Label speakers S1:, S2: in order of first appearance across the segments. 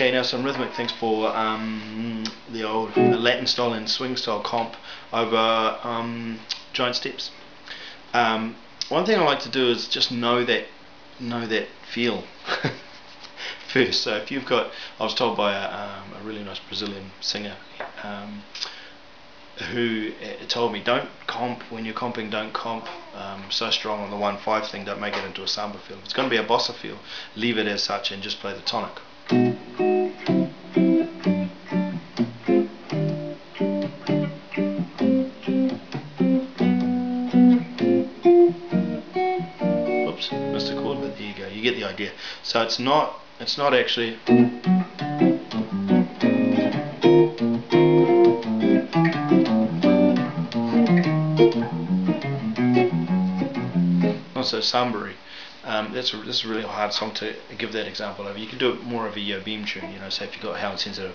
S1: Okay, now some rhythmic things for the old Latin style and swing style comp over giant steps. One thing I like to do is just know that feel first. So if you've got, I was told by a really nice Brazilian singer who told me, don't comp when you're comping, don't comp so strong on the 1/5 thing, don't make it into a samba feel. If it's going to be a bossa feel, leave it as such and just play the tonic. Oops, missed a chord, but there you go, you get the idea. So it's not actually not so samba-y. This is a really hard song to give that example of. You can do it more of a beam tune, you know, say if you've got Howard sensitive.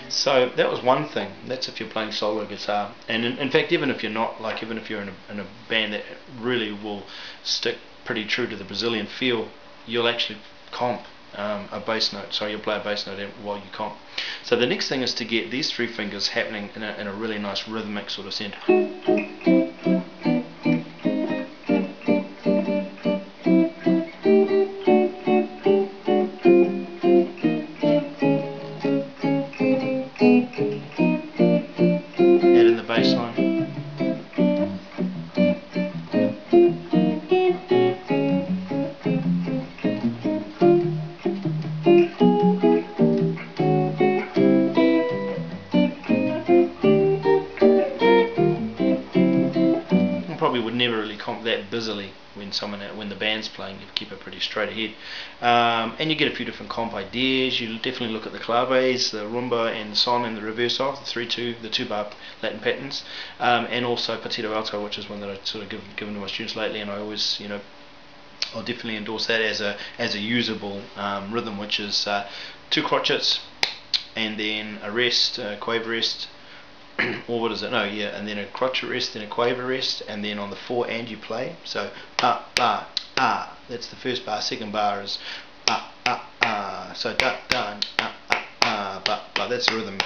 S1: So that was one thing. That's if you're playing solo guitar, and in fact, even if you're not, like even if you're in a band that really will stick pretty true to the Brazilian feel, you'll actually comp a bass note. So you'll play a bass note while you comp. So the next thing is to get these three fingers happening in a really nice rhythmic sort of sense. Add in the bass line. Probably would never really comp that busily when the band's playing. You keep it pretty straight ahead, and you get a few different comp ideas. You definitely look at the claves, the rumba and the son and the reverso, the 2-bar Latin patterns, and also partito alto, which is one that I sort of given to my students lately, and I always, you know, I'll definitely endorse that as a usable rhythm, which is 2 crotchets and then a rest, quaver rest. Or what is it? No, yeah, and then a crotchet rest, then a quaver rest, and then on the 4 and you play. So bar, that's the first bar. Second bar is so da da ba. That's the rhythm.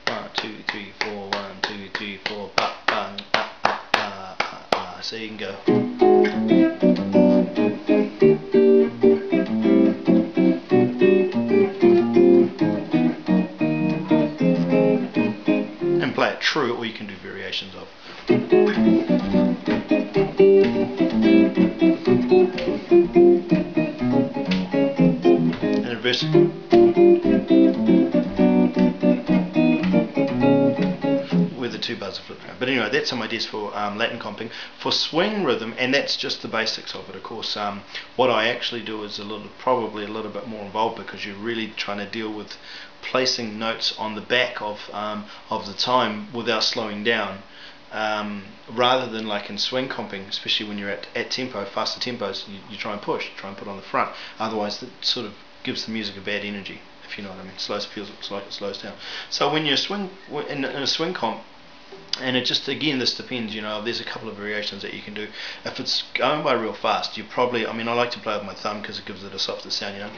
S1: 1 2 3 4 1 2 3 4 ba. So you can go. Play it true, or you can do variations of. And reverse. Where the 2 bars are flipped around. But anyway, that's some ideas for Latin comping. For swing rhythm, and that's just the basics of it, of course. What I actually do is probably a little bit more involved, because you're really trying to deal with placing notes on the back of the time without slowing down, rather than like in swing comping, especially when you're at tempo, faster tempos, you try and put on the front. Otherwise, that sort of gives the music a bad energy, if you know what I mean. Feels like it slows down. So when you're in a swing comp, and it just, again, this depends, you know, there's a couple of variations that you can do. If it's going by real fast, you probably, I mean, I like to play with my thumb because it gives it a softer sound, you know.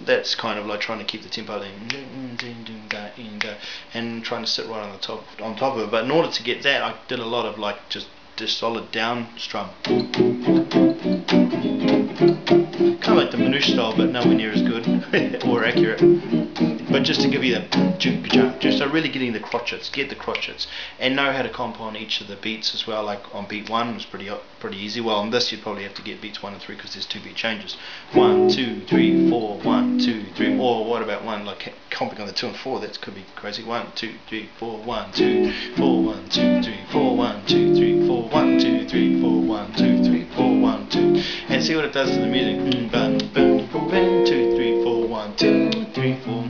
S1: That's kind of like trying to keep the tempo and trying to sit right on top of it. But in order to get that, I did a lot of like just solid down strum, kind of like the Manouche style, but nowhere near as good or accurate. But just to give you that, just so really getting the crotchets, get the crotchets, and know how to comp on each of the beats as well. Like on beat 1 was pretty easy. Well, on this you'd probably have to get beats 1 and 3 because there's 2 beat changes. 1, 2, 3, 4, 1, 2, 3. Or what about one like comping on the 2 and 4? That could be crazy. 1, 2, 3, 4, 1, 2, 4, 1, 2, 3, 4, 1, 2, 3, 4, 1, 2, 3, 4, 1, 2, 3, 4, 1, 2, and see what it does to the music. 2, 3, 4, 1, 2, 3, 4.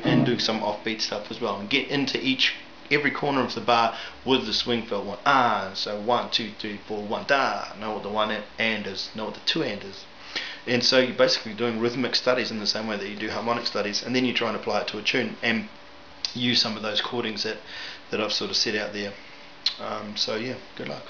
S1: And do some offbeat stuff as well, and get into every corner of the bar with the swing fill. So 1, 2, 3, 4, 1 da. Know what the 1 and is, know what the 2 and is. And so you're basically doing rhythmic studies in the same way that you do harmonic studies, and then you try and apply it to a tune and use some of those chordings that I've sort of set out there. So yeah, good luck.